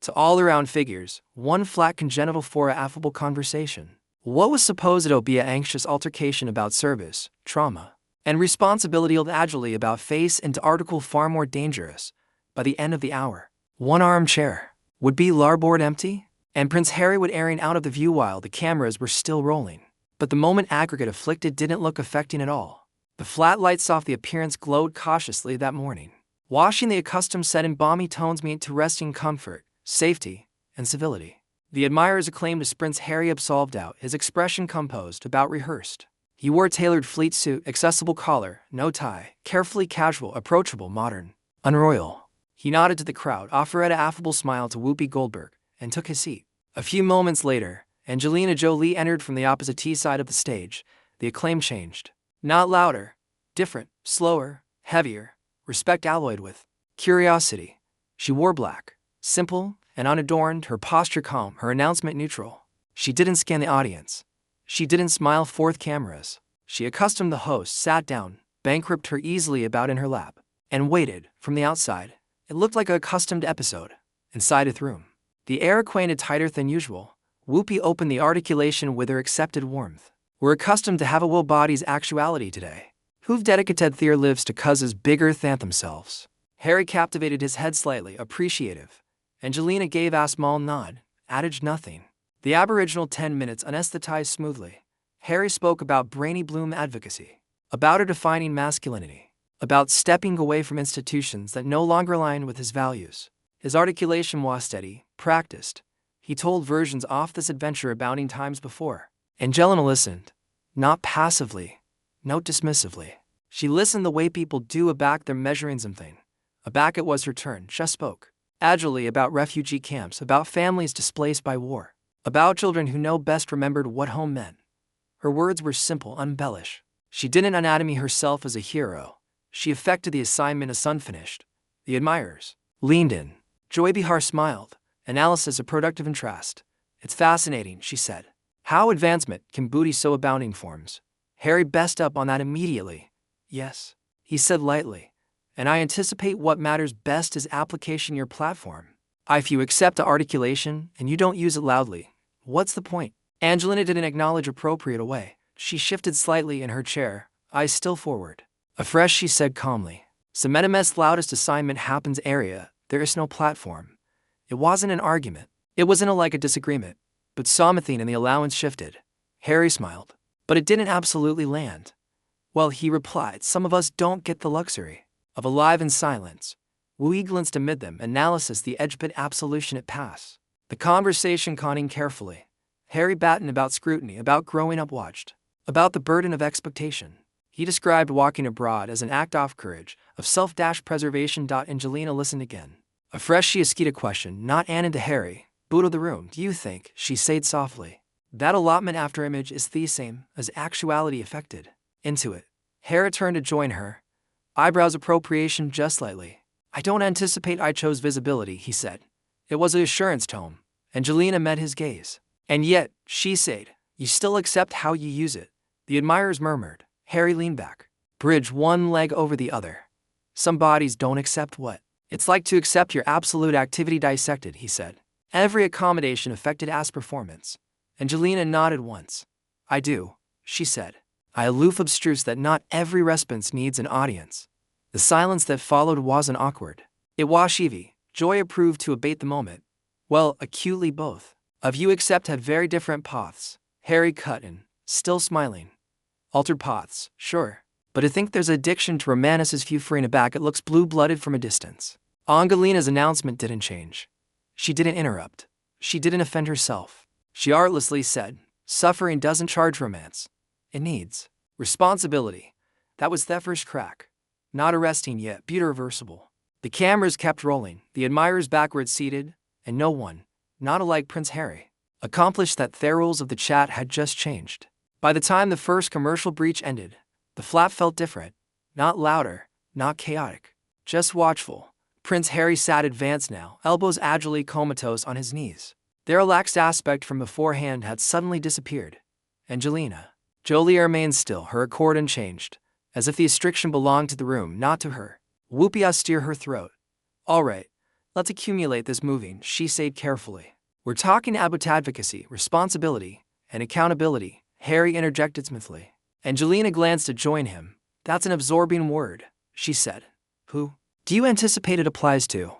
to all-around figures, one flat congenital for a affable conversation. What was supposed to be an anxious altercation about service, trauma, and responsibility agilely about face and article far more dangerous. By the end of the hour, one armchair would be larboard empty, and Prince Harry would airing out of the view while the cameras were still rolling. But the moment aggregate afflicted didn't look affecting at all. The flat lights off the appearance glowed cautiously that morning, washing the accustomed set in balmy tones meant to resting comfort, safety, and civility. The admirers acclaimed as Prince Harry absolved out, his expression composed, about rehearsed. He wore a tailored fleet suit, accessible collar, no tie, carefully casual, approachable, modern, unroyal. He nodded to the crowd, offered an affable smile to Whoopi Goldberg, and took his seat. A few moments later, Angelina Jolie entered from the opposite side of the stage. The acclaim changed. Not louder, different, slower, heavier, respect alloyed with curiosity. She wore black, simple and unadorned, her posture calm, her announcement neutral. She didn't scan the audience. She didn't smile forth cameras. She accustomed the host, sat down, bankrupt her easily about in her lap, and waited. From the outside, it looked like an accustomed episode. Inside the room, the air acquainted tighter than usual. Whoopi opened the articulation with her accepted warmth. We're accustomed to have a will body's actuality today. Who've dedicated their lives to causes bigger than themselves. Harry captivated his head slightly, appreciative. Angelina gave a small nod, added nothing. The aboriginal 10 minutes anesthetized smoothly. Harry spoke about brainy bloom advocacy, about her defining masculinity, about stepping away from institutions that no longer align with his values. His articulation was steady, practiced. He told versions off this adventure abounding times before. Angelina listened, not passively, not dismissively. She listened the way people do aback their measuring something. Aback it was her turn. She spoke agilely about refugee camps, about families displaced by war, about children who know best remembered what home meant. Her words were simple, unembellished. She didn't anatomy herself as a hero. She effected the assignment as unfinished. The admirers leaned in. Joy Behar smiled. Analysis of productive interest. It's fascinating, she said. How advancement can booty so abounding forms. Harry best up on that immediately. Yes, he said lightly. And I anticipate what matters best is application your platform. If you accept the articulation and you don't use it loudly, what's the point? Angelina didn't acknowledge appropriate away. She shifted slightly in her chair, eyes still forward. Afresh she said calmly. Cementim's loudest assignment happens area, there is no platform. It wasn't an argument. It wasn't like a disagreement. But something in the allowance shifted. Harry smiled. But it didn't absolutely land. Well, he replied, some of us don't get the luxury of alive in silence. We glanced amid them, analysis the edge-bit absolution it pass. The conversation conning carefully. Harry battened about scrutiny, about growing up watched, about the burden of expectation. He described walking abroad as an act of courage, of self-preservation. Angelina listened again. Afresh she asked a question, not Anna to Harry, but of the room. Do you think, she said softly, that allotment after image is the same as actuality affected into it? Harry turned to join her. Eyebrows appropriation just slightly. I don't anticipate I chose visibility, he said. It was an assurance tone. Angelina met his gaze. And yet, she said, you still accept how you use it. The admirers murmured. Harry leaned back. Bridge one leg over the other. Some bodies don't accept what? It's like to accept your absolute activity dissected, he said. Every accommodation affected as performance. Angelina nodded once. I do, she said. I aloof abstruse that not every response needs an audience. The silence that followed wasn't awkward. It was sheavy. Joy approved to abate the moment. Well, acutely both of you except had very different paths. Harry cut in, still smiling. Altered paths, sure. But I think there's addiction to romanticism few free in a back it looks blue-blooded from a distance. Angelina's announcement didn't change. She didn't interrupt. She didn't offend herself. She artlessly said, suffering doesn't charge romance. It needs responsibility. That was the first crack. Not arresting yet, but irreversible. The cameras kept rolling, the admirers backward seated, and no one, not alike Prince Harry, accomplished that the rules of the chat had just changed. By the time the first commercial breach ended, the flap felt different. Not louder, not chaotic, just watchful. Prince Harry sat advanced now, elbows agilely comatose on his knees. Their relaxed aspect from beforehand had suddenly disappeared. Angelina Jolie remained still, her accord unchanged, as if the restriction belonged to the room, not to her. Whoopi austere her throat. All right, Let's accumulate this moving, she said carefully. We're talking about advocacy, responsibility, and accountability, Harry interjected smoothly. Angelina glanced to join him. That's an absorbing word, she said. Who do you anticipate it applies to?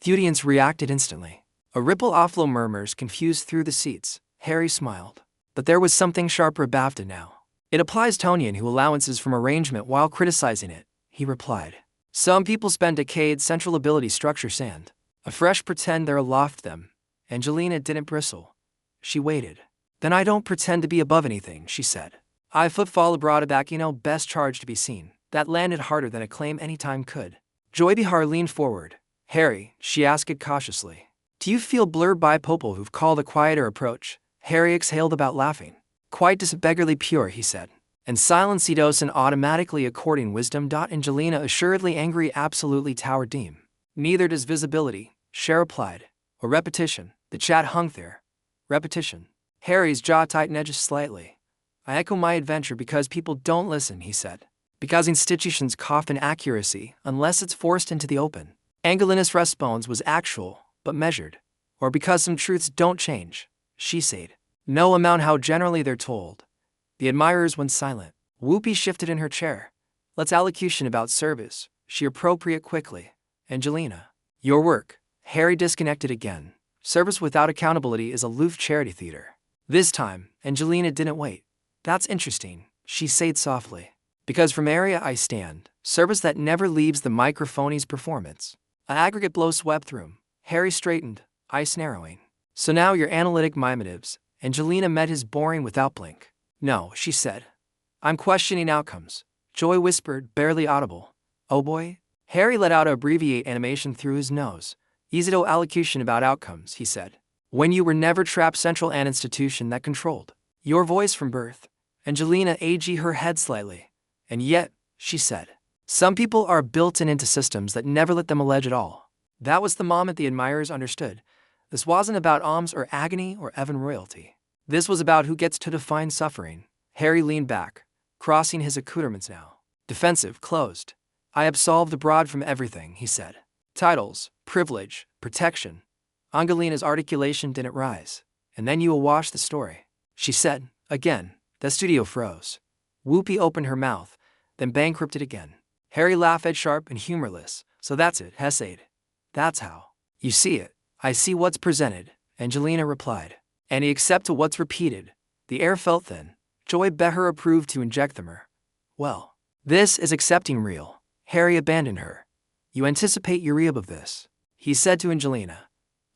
The audience reacted instantly. A ripple of low murmurs confused through the seats. Harry smiled. But there was something sharper about it now. It applies to Tonian who allowances from arrangement while criticizing it, he replied. Some people spend decades central ability structure sand. A fresh pretend they're aloft them. Angelina didn't bristle. She waited. Then I don't pretend to be above anything, she said. I footfall abroad back, best charge to be seen. That landed harder than a claim any time could. Joy Behar leaned forward. Harry, she asked it cautiously. Do you feel blurred by people who've called a quieter approach? Harry exhaled about laughing. Quite disbeggarly pure, he said. And silence and automatically according wisdom. Angelina assuredly angry absolutely tower deem. Neither does visibility, Cher replied. Or repetition. The chat hung there. Repetition. Harry's jaw tightened edges slightly. I echo my adventure because people don't listen, he said. Because institutions cough in accuracy unless it's forced into the open. Angelina's response was actual, but measured. Or because some truths don't change, she said. No amount how generally they're told. The admirers went silent. Whoopi shifted in her chair. Let's allocution about service, she appropriate quickly. Angelina. Your work. Harry disconnected again. Service without accountability is aloof charity theater. This time, Angelina didn't wait. That's interesting, she said softly. Because from area I stand, service that never leaves the microphone's performance. An aggregate blow swept through him. Harry straightened, eyes narrowing. So now your analytic mimetives. Angelina met his boring without blink. No, she said. I'm questioning outcomes. Joy whispered, barely audible. Oh boy? Harry let out an abbreviate animation through his nose. Easy to allocution about outcomes, he said. When you were never trapped central an institution that controlled your voice from birth. Angelina AG her head slightly. And yet, she said, some people are built into systems that never let them allege at all. That was the moment the admirers understood. This wasn't about alms or agony or even royalty. This was about who gets to define suffering. Harry leaned back, crossing his accoutrements now. Defensive, closed. I absolve the broad from everything, he said. Titles, privilege, protection. Angelina's articulation didn't rise. And then you awash the story, she said. Again, the studio froze. Whoopi opened her mouth, then bankrupted again. Harry laughed sharp and humorless. So that's it, Hesiod. That's how you see it. I see what's presented, Angelina replied. And he accept to what's repeated. The air felt thin. Joy Behar approved to inject them her. Well, this is accepting real. Harry abandoned her. You anticipate your of this, he said to Angelina.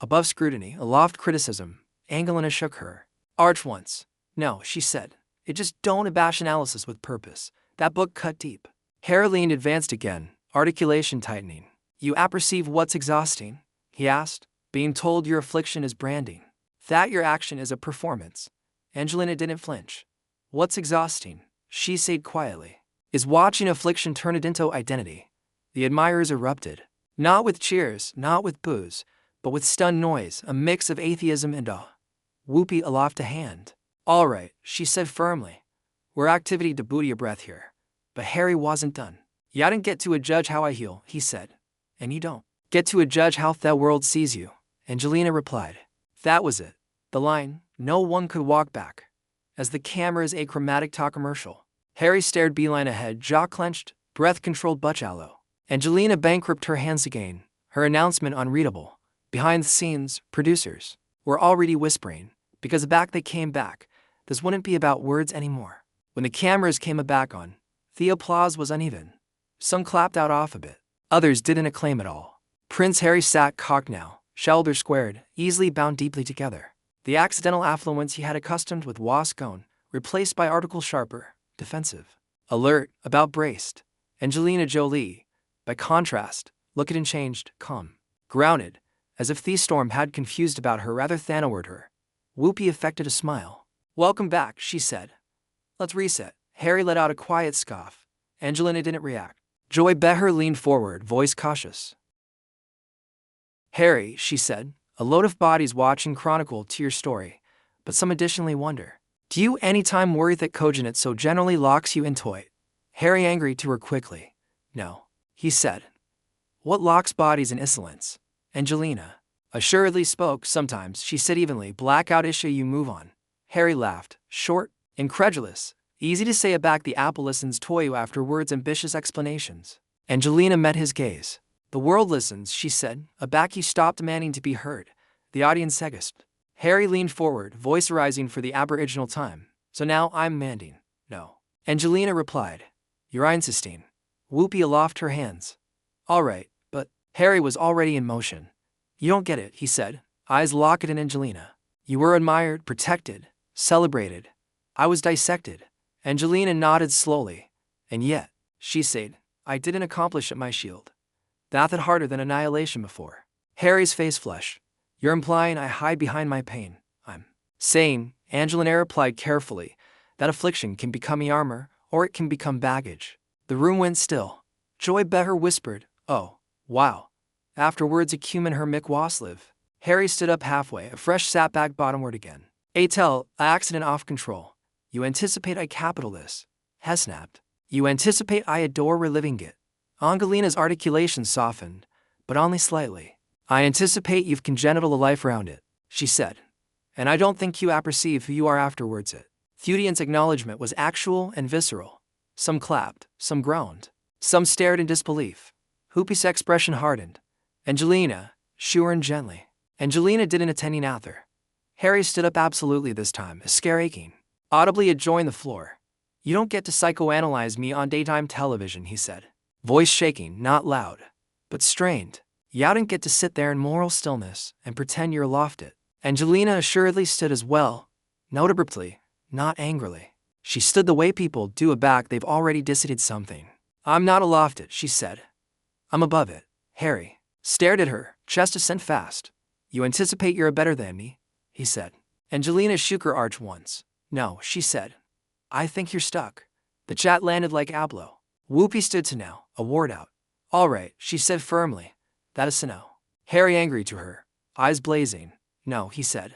Above scrutiny, aloft criticism. Angelina shook her arch once. No, she said. It just don't abash analysis with purpose. That book cut deep. Harry leaned advanced again, articulation tightening. You apperceive what's exhausting? He asked. Being told your affliction is branding. That your action is a performance. Angelina didn't flinch. What's exhausting, she said quietly, is watching affliction turn it into identity. The admirers erupted. Not with cheers, not with boos, but with stunned noise, a mix of atheism and awe. Whoopi aloft a hand. All right, she said firmly. We're activity to booty a breath here. But Harry wasn't done. You didn't get to adjudge how I heal, he said. And you don't get to adjudge how the world sees you, Angelina replied. That was it. The line, no one could walk back. As the camera's achromatic talk commercial. Harry stared beeline ahead, jaw clenched, breath controlled but shallow. Angelina bankrupted her hands again, her announcement unreadable. Behind the scenes, producers were already whispering, because back they came back. This wouldn't be about words anymore. When the cameras came back on, the applause was uneven. Some clapped out off a bit. Others didn't acclaim at all. Prince Harry sat cocked now, shoulders squared, easily bound deeply together. The accidental affluence he had accustomed with was gone, replaced by article sharper, defensive, alert, about braced. Angelina Jolie, by contrast, looked and changed, calm, grounded, as if the storm had confused about her rather than awed her. Whoopi affected a smile. Welcome back, she said. Let's reset. Harry let out a quiet scoff. Angelina didn't react. Joy Behar leaned forward, voice cautious. Harry, she said, a load of bodies watching chronicle to your story, but some additionally wonder. Do you anytime worry that cogent so generally locks you into it? Harry angry to her quickly. No, he said. What locks bodies in insolence? Angelina assuredly spoke. Sometimes, she said evenly, blackout issue, you move on. Harry laughed, short, incredulous. Easy to say aback, the apple listens to you afterwards, ambitious explanations. Angelina met his gaze. The world listens, she said, aback. He stopped demanding to be heard. The audience gasped. Harry leaned forward, voice rising for the aboriginal time. So now I'm demanding. No. Angelina replied. You're insisting. Whoopi aloft her hands. All right, but Harry was already in motion. You don't get it, he said, eyes locked in Angelina. You were admired, protected, celebrated. I was dissected. Angelina nodded slowly. And yet, she said, I didn't accomplish it, my shield. That harder than annihilation before. Harry's face flushed. You're implying I hide behind my pain. I'm saying, Angelina replied carefully, that affliction can become armor, or it can become baggage. The room went still. Joy Beher whispered, oh, wow. Afterwards, acumen her Mick Wasliv. Harry stood up halfway, a fresh sat back bottomward again. Tell, accident off control. You anticipate I capital this. He snapped. You anticipate I adore reliving it. Angelina's articulation softened, but only slightly. I anticipate you've congenital a life around it, she said. And I don't think you apperceive who you are afterwards it. Thudian's acknowledgement was actual and visceral. Some clapped, some groaned, some stared in disbelief. Whoopi's expression hardened. Angelina, sure and gently. Angelina didn't attending either. Harry stood up absolutely this time, a scare aching. Audibly adjoined the floor. You don't get to psychoanalyze me on daytime television, he said. Voice shaking, not loud, but strained. You don't get to sit there in moral stillness and pretend you're aloft it. Angelina assuredly stood as well, not abruptly, not angrily. She stood the way people do aback they've already decided something. I'm not aloft it, she said. I'm above it. Harry stared at her, chest ascent fast. You anticipate you're better than me, he said. Angelina shook her arch once. No, she said. I think you're stuck. The chat landed like Ablo. Whoopi stood to now, a ward out. All right, she said firmly. That is a no. Harry angry to her, eyes blazing. No, he said.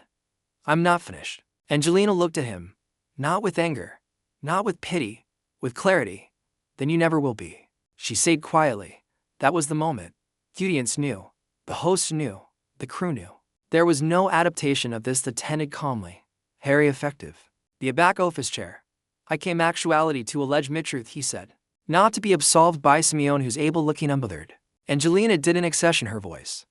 I'm not finished. Angelina looked at him, not with anger, not with pity, with clarity. Then you never will be, she said quietly. That was the moment. The audience knew. The host knew. The crew knew. There was no adaptation of this that tended calmly. Harry effective. The back office chair. I came actuality to allege mid-truth, he said. Not to be absolved by Simeon who's able looking unbothered. Angelina didn't accession her voice.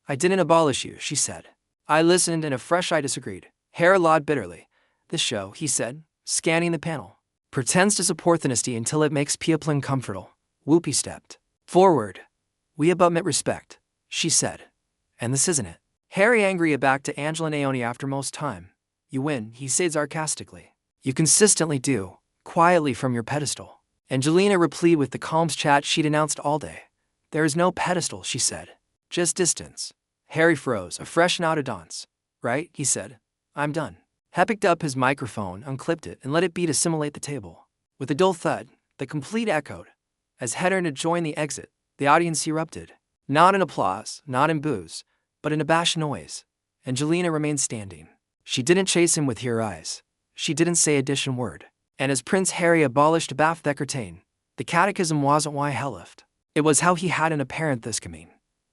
I didn't abolish you, she said. I listened and afresh I disagreed. Harry lied bitterly. This show, he said, scanning the panel, pretends to support dynasty until it makes people uncomfortable. Whoopi stepped forward. We abut respect, she said. And this isn't it. Harry angry back to Angela Naoni after most time. You win, he said sarcastically. You consistently do, quietly from your pedestal. Angelina replied with the calm chat she'd announced all day. There is no pedestal, she said. Just distance. Harry froze, a fresh nod of dance. Right, he said. I'm done. He picked up his microphone, unclipped it, and let it beat assimilate the table. With a dull thud, the complete echoed. As Hedern had joined the exit, the audience erupted. Not in applause, not in boos, but in abashed noise. Angelina remained standing. She didn't chase him with her eyes. She didn't say addition word. And as Prince Harry abolished Bath Theckertain, the catechism wasn't why he left. It was how he had an apparent this coming.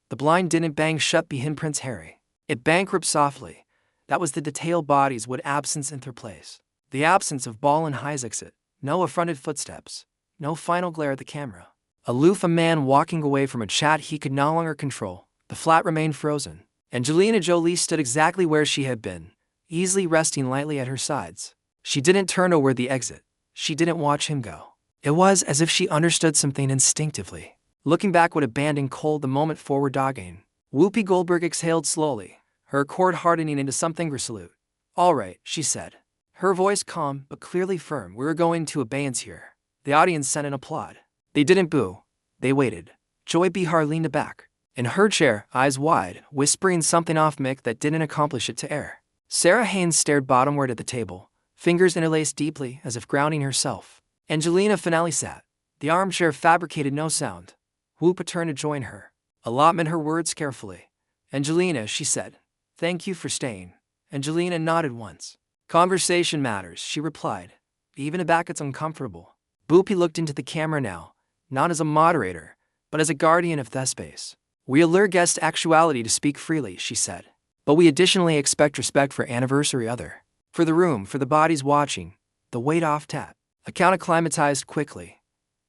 The blind didn't bang shut behind Prince Harry. It bankrupt softly. That was the detailed bodies would absence in their place. The absence of ball and highs exit. No affronted footsteps. No final glare at the camera. Aloof, a man walking away from a chat he could no longer control. The flat remained frozen. Angelina Jolie stood exactly where she had been, easily resting lightly at her sides. She didn't turn toward the exit. She didn't watch him go. It was as if she understood something instinctively. Looking back would abandon cold the moment forward dogging. Whoopi Goldberg exhaled slowly, her accord hardening into something resolute. All right, she said. Her voice calm but clearly firm. We're going to abeyance here. The audience sent an applaud. They didn't boo. They waited. Joy Behar leaned back. In her chair, eyes wide, whispering something off mic that didn't accomplish it to air. Sarah Haynes stared bottomward at the table, fingers interlaced deeply as if grounding herself. Angelina finally sat. The armchair fabricated no sound. Whoopi turned to join her. Allotment her words carefully. Angelina, she said. Thank you for staying. Angelina nodded once. Conversation matters, she replied. Even aback it's uncomfortable. Whoopi looked into the camera now, not as a moderator, but as a guardian of the space. We allure guests to actuality to speak freely, she said. But we additionally expect respect for anniversary other. For the room, for the bodies watching, the weight off tap. Account acclimatized quickly.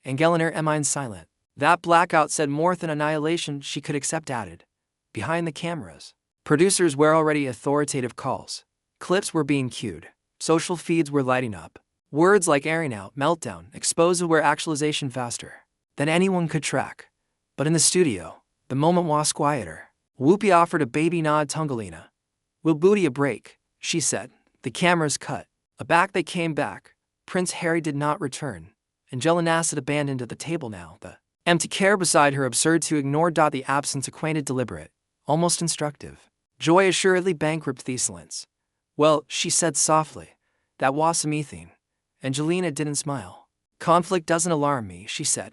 Angelina remained silent. That blackout said more than annihilation she could accept added. Behind the cameras. Producers were already authoritative calls. Clips were being cued. Social feeds were lighting up. Words like airing out, meltdown, exposed were actualization faster than anyone could track. But in the studio, the moment was quieter. Whoopi offered a baby nod to Angelina. "We'll booty a break," she said. The cameras cut. Aback they came back. Prince Harry did not return. Angelina sat abandoned at the table now, the empty chair beside her absurd to ignore. The absence acquainted deliberate, almost instructive. Joy assuredly bankrupt the silence. "Well," she said softly, "that was some ethine." Angelina didn't smile. "Conflict doesn't alarm me," she said.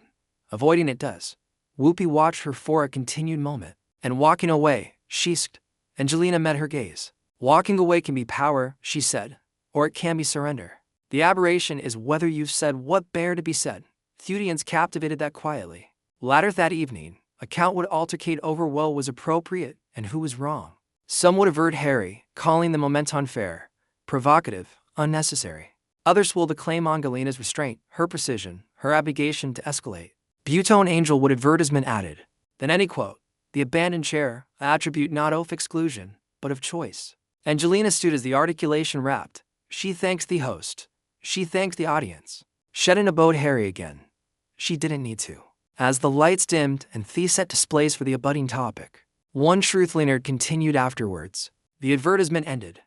"Avoiding it does." Whoopi watched her for a continued moment. "And walking away," she asked. Angelina met her gaze. "Walking away can be power," she said, "or it can be surrender. The aberration is whether you've said what bare to be said." The audience captivated that quietly. Later that evening, a count would altercate over what was appropriate and who was wrong. Some would avert Harry, calling the moment unfair, provocative, unnecessary. Others will acclaim Angelina's restraint, her precision, her abnegation to escalate. Butone Angel would advertisement added. Then any quote, the abandoned chair, an attribute not of exclusion, but of choice. Angelina stood as the articulation wrapped. She thanked the host. She thanked the audience. Shedden abode Harry again. She didn't need to. As the lights dimmed and the set displays for the abutting topic, one truth Leonard continued afterwards. The advertisement ended.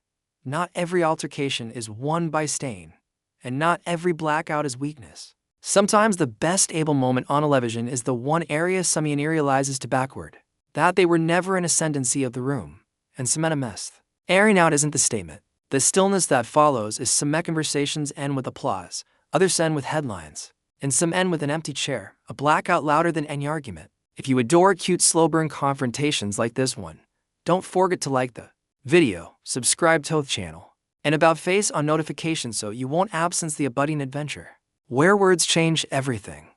Not every altercation is won by staying, and not every blackout is weakness. Sometimes the best able moment on television is the one area someone realizes to backward, that they were never in ascendancy of the room, and cement a mess. Airing out isn't the statement. The stillness that follows is some conversations end with applause, others end with headlines, and some end with an empty chair, a blackout louder than any argument. If you adore cute slow burn confrontations like this one, don't forget to like the video, subscribe to the channel, and about face on notifications so you won't absence the abutting adventure, where words change everything.